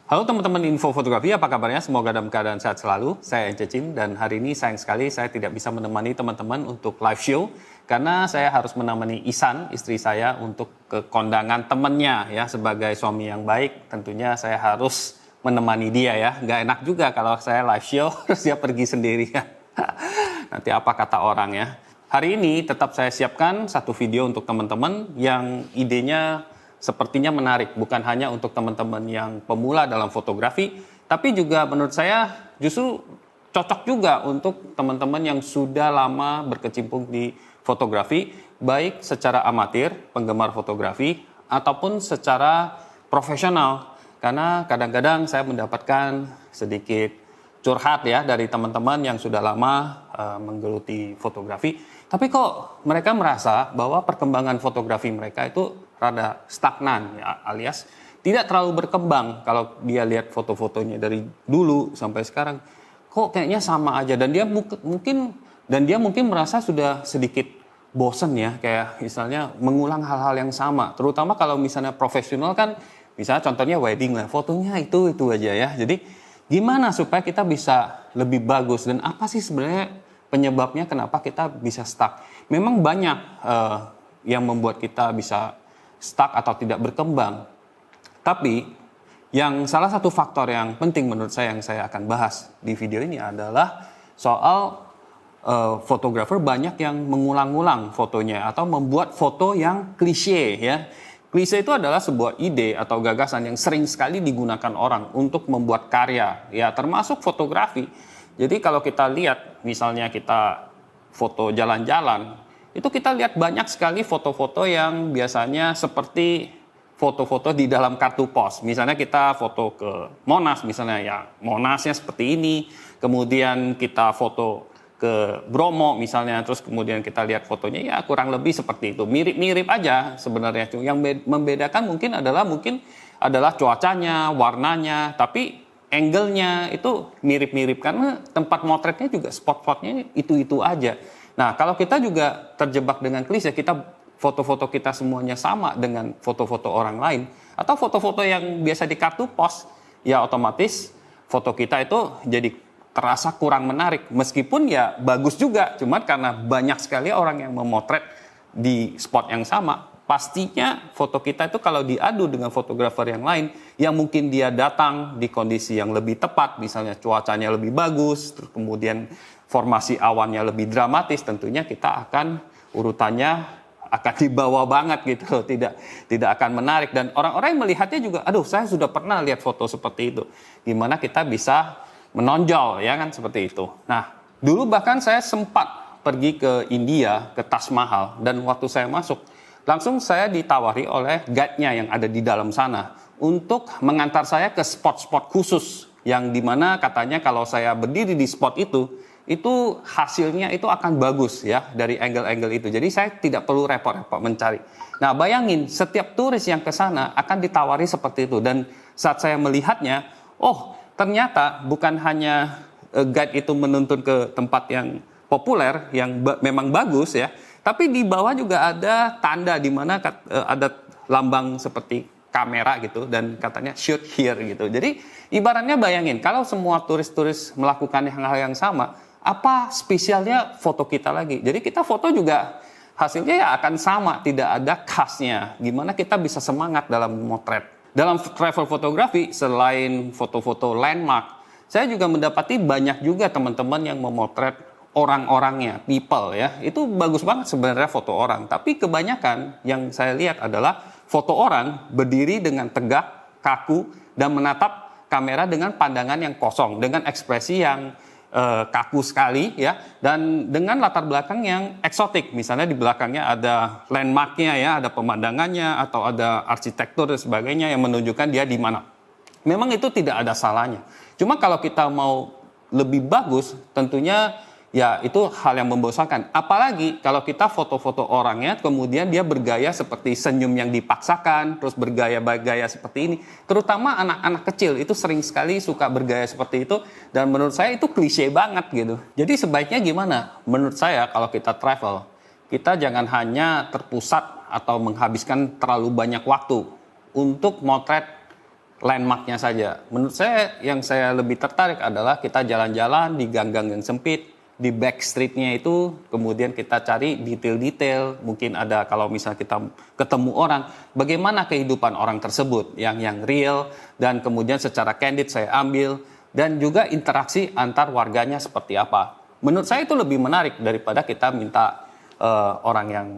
Halo teman-teman Info Fotografi, apa kabarnya? Semoga dalam keadaan sehat selalu. Saya Ence Cim dan hari ini sayang sekali saya tidak bisa menemani teman-teman untuk live show karena saya harus menemani Isan, istri saya, untuk ke kondangan temannya ya. Sebagai suami yang baik, tentunya saya harus menemani dia ya. Nggak enak juga kalau saya live show terus dia pergi sendiri ya. Nanti apa kata orang ya. Hari ini tetap saya siapkan satu video untuk teman-teman yang idenya sepertinya menarik, bukan hanya untuk teman-teman yang pemula dalam fotografi, tapi juga menurut saya justru cocok juga untuk teman-teman yang sudah lama berkecimpung di fotografi, baik secara amatir, penggemar fotografi, ataupun secara profesional. Karena kadang-kadang saya mendapatkan sedikit curhat ya dari teman-teman yang sudah lama menggeluti fotografi, tapi kok mereka merasa bahwa perkembangan fotografi mereka itu rada stagnan ya, alias tidak terlalu berkembang. Kalau dia lihat foto-fotonya dari dulu sampai sekarang, kok kayaknya sama aja, dan dia mungkin merasa sudah sedikit bosen ya, kayak misalnya mengulang hal-hal yang sama, terutama kalau misalnya profesional kan, misalnya contohnya wedding lah, fotonya itu aja ya. Jadi gimana supaya kita bisa lebih bagus, dan apa sih sebenarnya penyebabnya kenapa kita bisa stuck? Memang banyak yang membuat kita bisa stuck atau tidak berkembang. Tapi yang salah satu faktor yang penting menurut saya yang saya akan bahas di video ini adalah soal fotografer banyak yang mengulang-ulang fotonya atau membuat foto yang klise ya. Klise itu adalah sebuah ide atau gagasan yang sering sekali digunakan orang untuk membuat karya, ya termasuk fotografi. Jadi kalau kita lihat, misalnya kita foto jalan-jalan, itu kita lihat banyak sekali foto-foto yang biasanya seperti foto-foto di dalam kartu pos. Misalnya kita foto ke Monas, misalnya ya Monasnya seperti ini, kemudian kita foto ke Bromo misalnya, terus kemudian kita lihat fotonya ya kurang lebih seperti itu, mirip-mirip aja sebenarnya. Yang membedakan mungkin adalah cuacanya, warnanya, tapi angle-nya itu mirip-mirip karena tempat motretnya juga spot-spotnya itu aja. Nah, kalau kita juga terjebak dengan klise, kita foto-foto kita semuanya sama dengan foto-foto orang lain atau foto-foto yang biasa di kartu pos, ya otomatis foto kita itu jadi terasa kurang menarik, meskipun ya bagus juga, cuman karena banyak sekali orang yang memotret di spot yang sama, pastinya foto kita itu kalau diadu dengan fotografer yang lain, yang mungkin dia datang di kondisi yang lebih tepat, misalnya cuacanya lebih bagus, terus kemudian formasi awannya lebih dramatis, tentunya kita akan urutannya akan dibawa banget gitu, tidak akan menarik, dan orang-orang yang melihatnya juga, aduh saya sudah pernah lihat foto seperti itu, gimana kita bisa menonjol ya kan seperti itu. Nah, dulu bahkan saya sempat pergi ke India, ke Taj Mahal, dan waktu saya masuk langsung saya ditawari oleh guide-nya yang ada di dalam sana untuk mengantar saya ke spot-spot khusus yang dimana katanya kalau saya berdiri di spot itu hasilnya itu akan bagus ya dari angle-angle itu. Jadi saya tidak perlu repot-repot mencari. Nah, bayangin setiap turis yang ke sana akan ditawari seperti itu, dan saat saya melihatnya, oh ternyata bukan hanya guide itu menuntun ke tempat yang populer, yang memang bagus ya, tapi di bawah juga ada tanda di mana ada lambang seperti kamera gitu, dan katanya shoot here gitu. Jadi ibaratnya bayangin, kalau semua turis-turis melakukan hal yang sama, apa spesialnya foto kita lagi? Jadi kita foto juga hasilnya ya akan sama, tidak ada khasnya. Gimana kita bisa semangat dalam memotret? Dalam travel fotografi, selain foto-foto landmark, saya juga mendapati banyak juga teman-teman yang memotret orang-orangnya, people ya. Itu bagus banget sebenarnya foto orang. Tapi kebanyakan yang saya lihat adalah foto orang berdiri dengan tegak, kaku, dan menatap kamera dengan pandangan yang kosong, dengan ekspresi yang kaku sekali ya, dan dengan latar belakang yang eksotik, misalnya di belakangnya ada landmarknya ya, ada pemandangannya atau ada arsitektur dan sebagainya yang menunjukkan dia di mana. Memang itu tidak ada salahnya, cuma kalau kita mau lebih bagus tentunya ya itu hal yang membosankan. Apalagi kalau kita foto-foto orangnya kemudian dia bergaya seperti senyum yang dipaksakan, terus bergaya-gaya seperti ini. Terutama anak-anak kecil itu sering sekali suka bergaya seperti itu, dan menurut saya itu klise banget gitu. Jadi sebaiknya gimana? Menurut saya kalau kita travel, kita jangan hanya terpusat atau menghabiskan terlalu banyak waktu untuk motret landmarknya saja. Menurut saya yang saya lebih tertarik adalah kita jalan-jalan di gang-gang yang sempit, di back street-nya itu, kemudian kita cari detail-detail, mungkin ada kalau misalnya kita ketemu orang, bagaimana kehidupan orang tersebut yang real, dan kemudian secara candid saya ambil, dan juga interaksi antar warganya seperti apa. Menurut saya itu lebih menarik daripada kita minta orang yang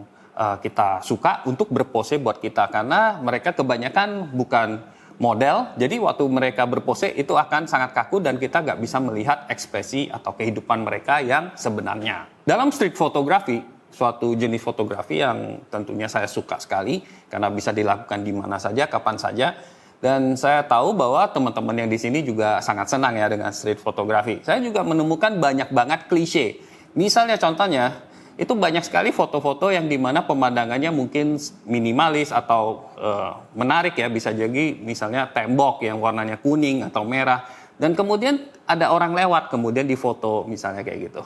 kita suka untuk berpose buat kita, karena mereka kebanyakan bukan model, jadi waktu mereka berpose itu akan sangat kaku dan kita nggak bisa melihat ekspresi atau kehidupan mereka yang sebenarnya. Dalam street photography, suatu jenis fotografi yang tentunya saya suka sekali karena bisa dilakukan di mana saja, kapan saja, dan saya tahu bahwa teman-teman yang di sini juga sangat senang ya dengan street photography. Saya juga menemukan banyak banget klise. Misalnya contohnya, itu banyak sekali foto-foto yang dimana pemandangannya mungkin minimalis atau menarik ya, bisa jadi misalnya tembok yang warnanya kuning atau merah, dan kemudian ada orang lewat kemudian difoto misalnya kayak gitu.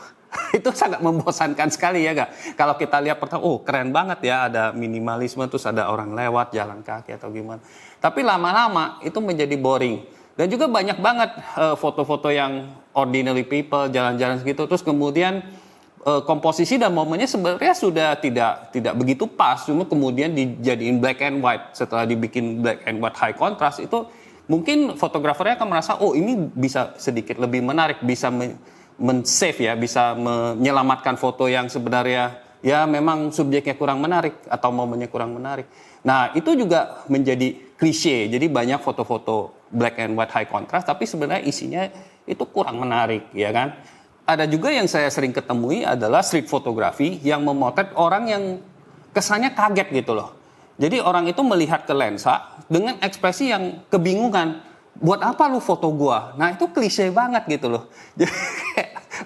Itu sangat membosankan sekali ya gak? Kalau kita lihat pertama, oh keren banget ya, ada minimalisme, terus ada orang lewat jalan kaki atau gimana. Tapi lama-lama itu menjadi boring. Dan juga banyak banget foto-foto yang ordinary people jalan-jalan segitu, terus kemudian komposisi dan momennya sebenarnya sudah tidak begitu pas, cuma kemudian dijadiin black and white. Setelah dibikin black and white high contrast, itu mungkin fotografernya akan merasa, oh ini bisa sedikit lebih menarik, bisa men-save ya, bisa menyelamatkan foto yang sebenarnya ya memang subjeknya kurang menarik atau momennya kurang menarik. Nah itu juga menjadi klise, jadi banyak foto-foto black and white high contrast tapi sebenarnya isinya itu kurang menarik ya kan. Ada juga yang saya sering ketemui adalah street photography yang memotret orang yang kesannya kaget gitu loh. Jadi orang itu melihat ke lensa dengan ekspresi yang kebingungan. Buat apa lu foto gua? Nah itu klise banget gitu loh. Jadi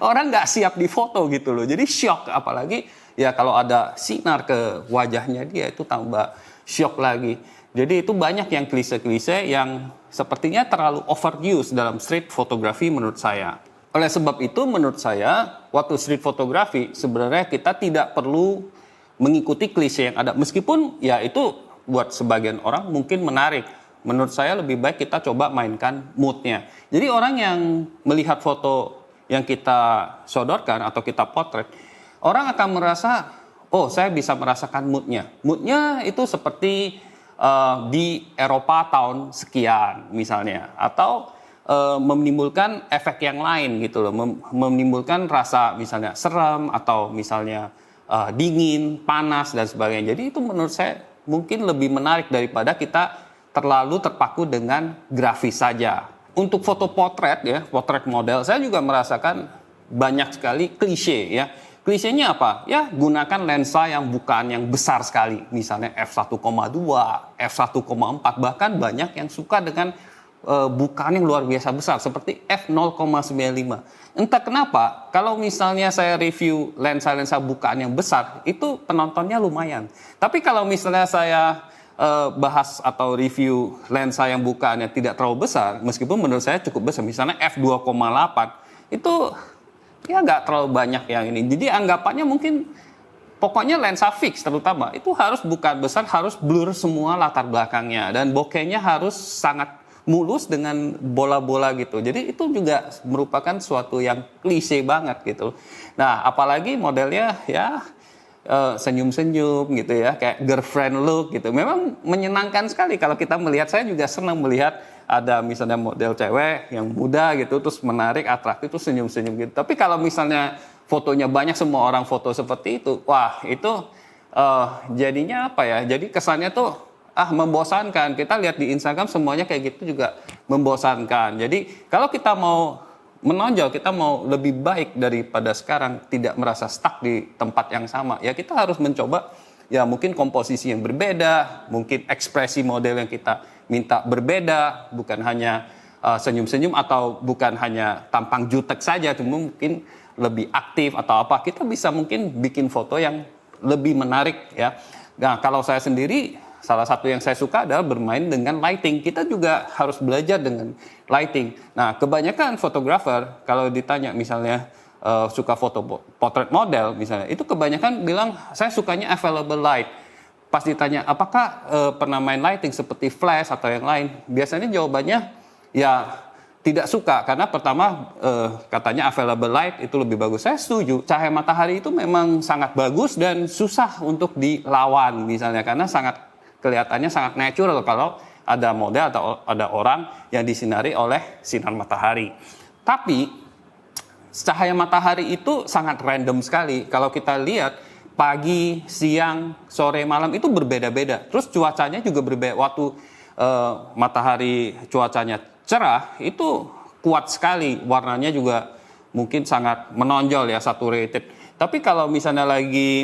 orang nggak siap di foto gitu loh. Jadi shock, apalagi ya kalau ada sinar ke wajahnya dia itu tambah shock lagi. Jadi itu banyak yang klise-klise yang sepertinya terlalu overuse dalam street photography menurut saya. Oleh sebab itu menurut saya waktu street photography sebenarnya kita tidak perlu mengikuti klise yang ada. Meskipun ya itu buat sebagian orang mungkin menarik. Menurut saya lebih baik kita coba mainkan moodnya. Jadi orang yang melihat foto yang kita sodorkan atau kita potret, orang akan merasa, oh saya bisa merasakan moodnya. Moodnya itu seperti di Eropa tahun sekian misalnya. Atau menimbulkan efek yang lain gitu loh, menimbulkan rasa misalnya serem atau misalnya dingin, panas dan sebagainya. Jadi itu menurut saya mungkin lebih menarik daripada kita terlalu terpaku dengan grafis saja. Untuk foto potret ya, potret model, saya juga merasakan banyak sekali klise ya. Klisenya apa? Ya gunakan lensa yang bukan yang besar sekali, misalnya f1,2, f1,4, bahkan banyak yang suka dengan bukaan yang luar biasa besar seperti f0,95. Entah kenapa kalau misalnya saya review lensa-lensa bukaan yang besar itu penontonnya lumayan. Tapi kalau misalnya saya bahas atau review lensa yang bukaannya tidak terlalu besar, meskipun menurut saya cukup besar, misalnya f2,8 itu ya nggak terlalu banyak yang ini. Jadi anggapannya mungkin pokoknya lensa fix terutama itu harus bukaan besar, harus blur semua latar belakangnya dan bokehnya harus sangat mulus dengan bola-bola gitu. Jadi itu juga merupakan suatu yang klise banget gitu. Nah, apalagi modelnya ya senyum-senyum gitu ya, kayak girlfriend look gitu. Memang menyenangkan sekali kalau kita melihat. Saya juga senang melihat ada misalnya model cewek yang muda gitu, terus menarik, atraktif, terus senyum-senyum gitu. Tapi kalau misalnya fotonya banyak, semua orang foto seperti itu, wah itu jadinya apa ya? Jadi kesannya tuh membosankan. Kita lihat di Instagram semuanya kayak gitu juga membosankan. Jadi kalau kita mau menonjol, kita mau lebih baik daripada sekarang, tidak merasa stuck di tempat yang sama, ya kita harus mencoba ya mungkin komposisi yang berbeda, mungkin ekspresi model yang kita minta berbeda, bukan hanya senyum-senyum atau bukan hanya tampang jutek saja, cuma mungkin lebih aktif atau apa. Kita bisa mungkin bikin foto yang lebih menarik ya. Nah, kalau saya sendiri salah satu yang saya suka adalah bermain dengan lighting. Kita juga harus belajar dengan lighting. Nah, kebanyakan fotografer kalau ditanya misalnya suka foto potret model misalnya, itu kebanyakan bilang saya sukanya available light. pas ditanya apakah pernah main lighting seperti flash atau yang lain, biasanya jawabannya ya tidak suka karena pertama katanya available light itu lebih bagus. Saya setuju, cahaya matahari itu memang sangat bagus dan susah untuk dilawan misalnya karena sangat kelihatannya sangat natural kalau ada model atau ada orang yang disinari oleh sinar matahari. Tapi cahaya matahari itu sangat random sekali. Kalau kita lihat pagi, siang, sore, malam itu berbeda-beda. Terus cuacanya juga berbeda. Waktu matahari cuacanya cerah itu kuat sekali, warnanya juga mungkin sangat menonjol ya, saturated. Tapi kalau misalnya lagi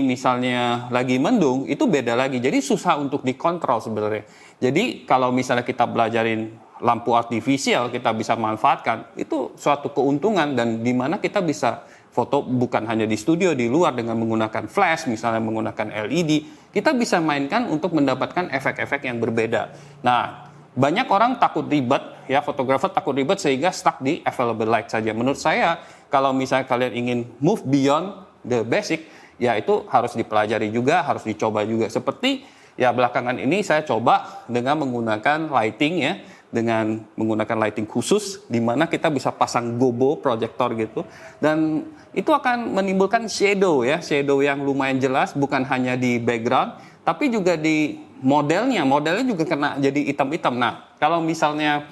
mendung itu beda lagi. Jadi susah untuk dikontrol sebenarnya. Jadi kalau misalnya kita belajarin lampu artifisial kita bisa manfaatkan, itu suatu keuntungan dan di mana kita bisa foto bukan hanya di studio, di luar dengan menggunakan flash, misalnya menggunakan LED, kita bisa mainkan untuk mendapatkan efek-efek yang berbeda. Nah, banyak orang takut ribet, ya fotografer takut ribet sehingga stuck di available light saja. Menurut saya, kalau misalnya kalian ingin move beyond the basic, ya itu harus dipelajari juga, harus dicoba juga. Seperti ya belakangan ini saya coba dengan menggunakan lighting ya, dengan menggunakan lighting khusus, di mana kita bisa pasang gobo proyektor gitu, dan itu akan menimbulkan shadow ya, shadow yang lumayan jelas, bukan hanya di background, tapi juga di modelnya juga kena jadi hitam-hitam. Nah, kalau misalnya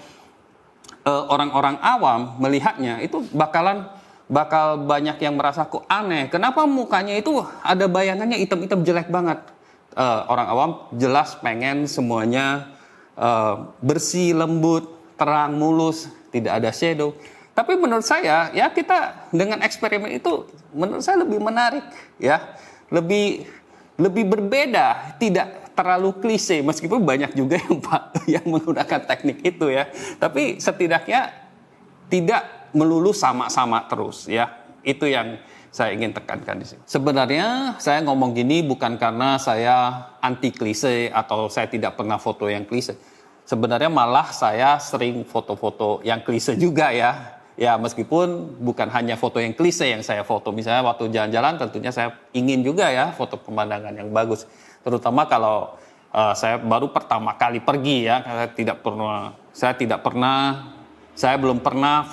orang-orang awam melihatnya itu bakal banyak yang merasa kok aneh. Kenapa mukanya itu ada bayangannya hitam-hitam jelek banget? Orang awam jelas pengen semuanya bersih, lembut, terang, mulus, tidak ada shadow. Tapi menurut saya ya kita dengan eksperimen itu menurut saya lebih menarik ya, lebih berbeda, tidak terlalu klise, meskipun banyak juga yang menggunakan teknik itu ya. Tapi setidaknya tidak melulu sama-sama terus ya. Itu yang saya ingin tekankan di sini. Sebenarnya saya ngomong gini bukan karena saya anti klise atau saya tidak pernah foto yang klise. Sebenarnya malah saya sering foto-foto yang klise juga ya. Ya meskipun bukan hanya foto yang klise yang saya foto. Misalnya waktu jalan-jalan tentunya saya ingin juga ya foto pemandangan yang bagus. Terutama kalau saya baru pertama kali pergi ya, saya belum pernah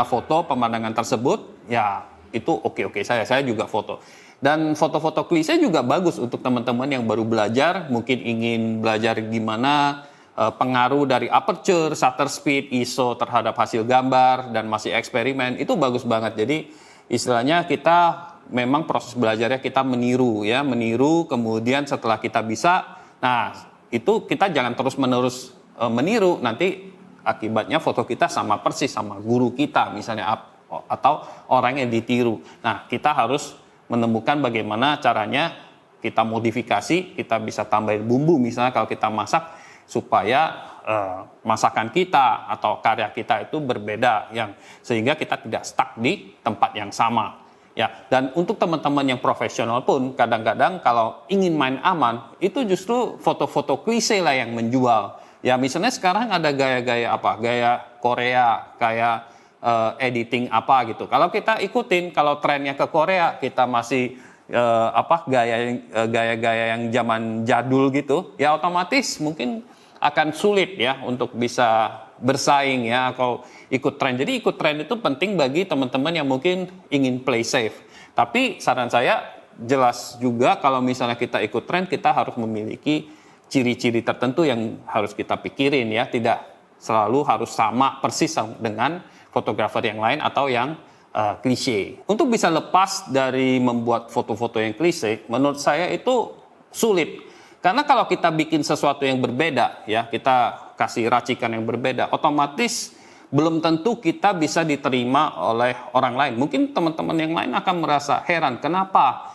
foto pemandangan tersebut, ya itu oke saya juga foto. Dan foto-foto klise juga bagus untuk teman-teman yang baru belajar, mungkin ingin belajar gimana pengaruh dari aperture, shutter speed, ISO terhadap hasil gambar dan masih eksperimen, itu bagus banget. Jadi istilahnya kita memang proses belajarnya kita meniru, kemudian setelah kita bisa, nah itu kita jangan terus-menerus meniru, nanti akibatnya foto kita sama persis sama guru kita misalnya atau orang yang ditiru. Nah kita harus menemukan bagaimana caranya kita modifikasi, kita bisa tambahin bumbu misalnya kalau kita masak supaya masakan kita atau karya kita itu berbeda sehingga kita tidak stuck di tempat yang sama. Ya, dan untuk teman-teman yang profesional pun kadang-kadang kalau ingin main aman, itu justru foto-foto klise lah yang menjual. Ya, misalnya sekarang ada gaya-gaya apa? Gaya Korea, kayak editing apa gitu. Kalau kita ikutin, kalau trennya ke Korea, kita masih gaya-gaya yang zaman jadul gitu, ya otomatis mungkin akan sulit ya untuk bisa bersaing ya atau ikut tren. Jadi ikut tren itu penting bagi teman-teman yang mungkin ingin play safe. Tapi saran saya jelas juga kalau misalnya kita ikut tren, kita harus memiliki ciri-ciri tertentu yang harus kita pikirin ya. Tidak selalu harus sama persis dengan fotografer yang lain atau yang klise. Untuk bisa lepas dari membuat foto-foto yang klise, menurut saya itu sulit. Karena kalau kita bikin sesuatu yang berbeda, ya kita kasih racikan yang berbeda, otomatis belum tentu kita bisa diterima oleh orang lain. Mungkin teman-teman yang lain akan merasa heran, kenapa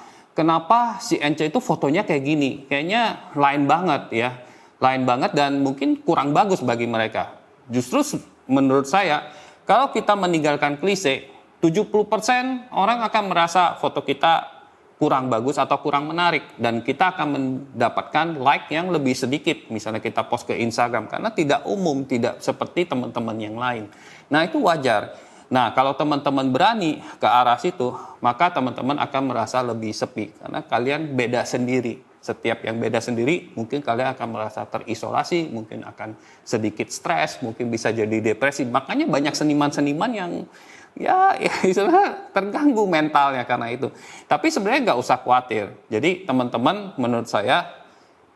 si Ence itu fotonya kayak gini, kayaknya lain banget dan mungkin kurang bagus bagi mereka. Justru menurut saya, kalau kita meninggalkan klise, 70% orang akan merasa foto kita kurang bagus atau kurang menarik dan kita akan mendapatkan like yang lebih sedikit misalnya kita post ke Instagram karena tidak umum, tidak seperti teman-teman yang lain. Nah itu wajar. Nah kalau teman-teman berani ke arah situ maka teman-teman akan merasa lebih sepi karena kalian beda sendiri. setiap yang beda sendiri, mungkin kalian akan merasa terisolasi, mungkin akan sedikit stres, mungkin bisa jadi depresi. Makanya banyak seniman-seniman yang ya istilahnya terganggu mentalnya karena itu. Tapi sebenarnya nggak usah khawatir. Jadi teman-teman, menurut saya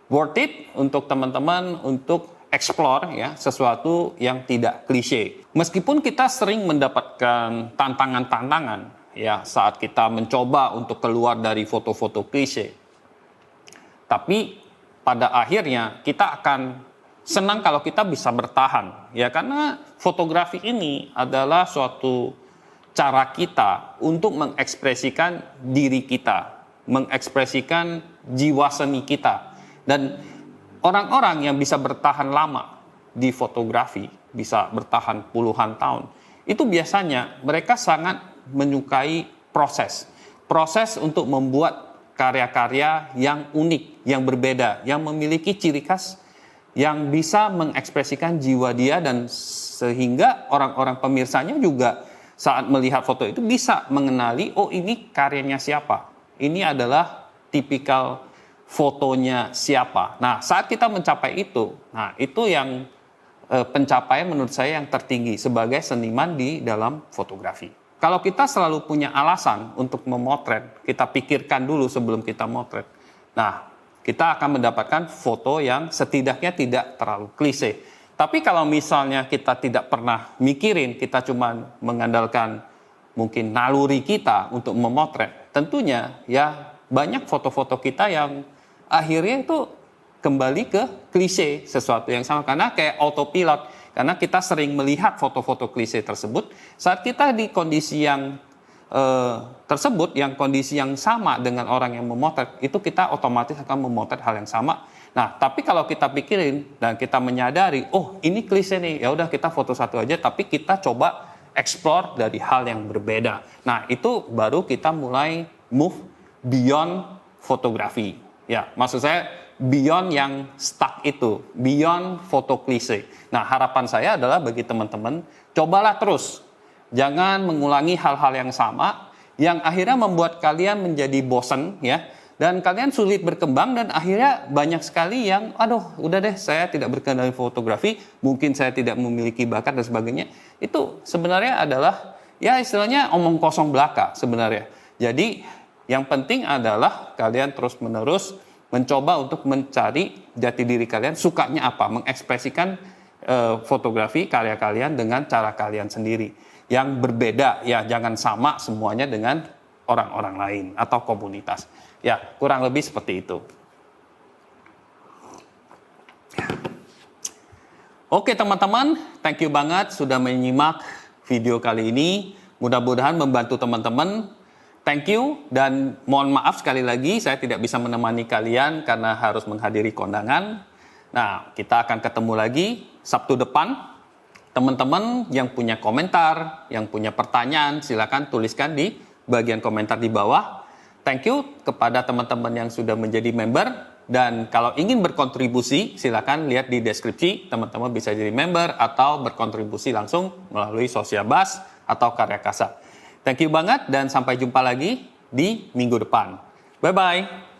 worth it untuk teman-teman untuk explore ya sesuatu yang tidak klise. Meskipun kita sering mendapatkan tantangan-tantangan ya saat kita mencoba untuk keluar dari foto-foto klise. Tapi pada akhirnya kita akan senang kalau kita bisa bertahan ya, karena fotografi ini adalah suatu cara kita untuk mengekspresikan diri kita, mengekspresikan jiwa seni kita. Dan orang-orang yang bisa bertahan lama di fotografi, bisa bertahan puluhan tahun, itu biasanya mereka sangat menyukai proses. Proses untuk membuat karya-karya yang unik, yang berbeda, yang memiliki ciri khas, yang bisa mengekspresikan jiwa dia, dan sehingga orang-orang pemirsanya juga saat melihat foto itu bisa mengenali, oh ini karyanya siapa, ini adalah tipikal fotonya siapa. Nah, saat kita mencapai itu, nah itu yang pencapaian menurut saya yang tertinggi sebagai seniman di dalam fotografi. Kalau kita selalu punya alasan untuk memotret, kita pikirkan dulu sebelum kita motret. Nah, kita akan mendapatkan foto yang setidaknya tidak terlalu klise. Tapi kalau misalnya kita tidak pernah mikirin, kita cuma mengandalkan mungkin naluri kita untuk memotret, tentunya ya banyak foto-foto kita yang akhirnya itu kembali ke klise, sesuatu yang sama. Karena kayak autopilot, karena kita sering melihat foto-foto klise tersebut, saat kita di kondisi yang tersebut, yang kondisi yang sama dengan orang yang memotret, itu kita otomatis akan memotret hal yang sama. Nah, tapi kalau kita pikirin dan kita menyadari, oh ini klise nih, ya udah kita foto satu aja, tapi kita coba explore dari hal yang berbeda. Nah, itu baru kita mulai move beyond fotografi. Ya, maksud saya beyond yang stuck itu, beyond foto klise. Nah, harapan saya adalah bagi teman-teman, cobalah terus. Jangan mengulangi hal-hal yang sama, yang akhirnya membuat kalian menjadi bosan, ya. Dan kalian sulit berkembang, dan akhirnya banyak sekali yang, aduh, udah deh, saya tidak berkenan dengan fotografi, mungkin saya tidak memiliki bakat dan sebagainya. Itu sebenarnya adalah, ya istilahnya omong kosong belaka sebenarnya. Jadi, yang penting adalah kalian terus-menerus mencoba untuk mencari jati diri kalian, sukanya apa, mengekspresikan fotografi karya kalian dengan cara kalian sendiri. Yang berbeda, ya jangan sama semuanya dengan orang-orang lain atau komunitas. Ya, kurang lebih seperti itu. Oke teman-teman, thank you banget sudah menyimak video kali ini. Mudah-mudahan membantu teman-teman. Thank you, dan mohon maaf sekali lagi saya tidak bisa menemani kalian karena harus menghadiri kondangan. Nah, kita akan ketemu lagi Sabtu depan. Teman-teman yang punya komentar, yang punya pertanyaan, silakan tuliskan di bagian komentar di bawah. Thank you kepada teman-teman yang sudah menjadi member. Dan kalau ingin berkontribusi, silakan lihat di deskripsi. Teman-teman bisa jadi member atau berkontribusi langsung melalui Sosiabas atau Karya Kasar. Thank you banget, dan sampai jumpa lagi di minggu depan. Bye-bye.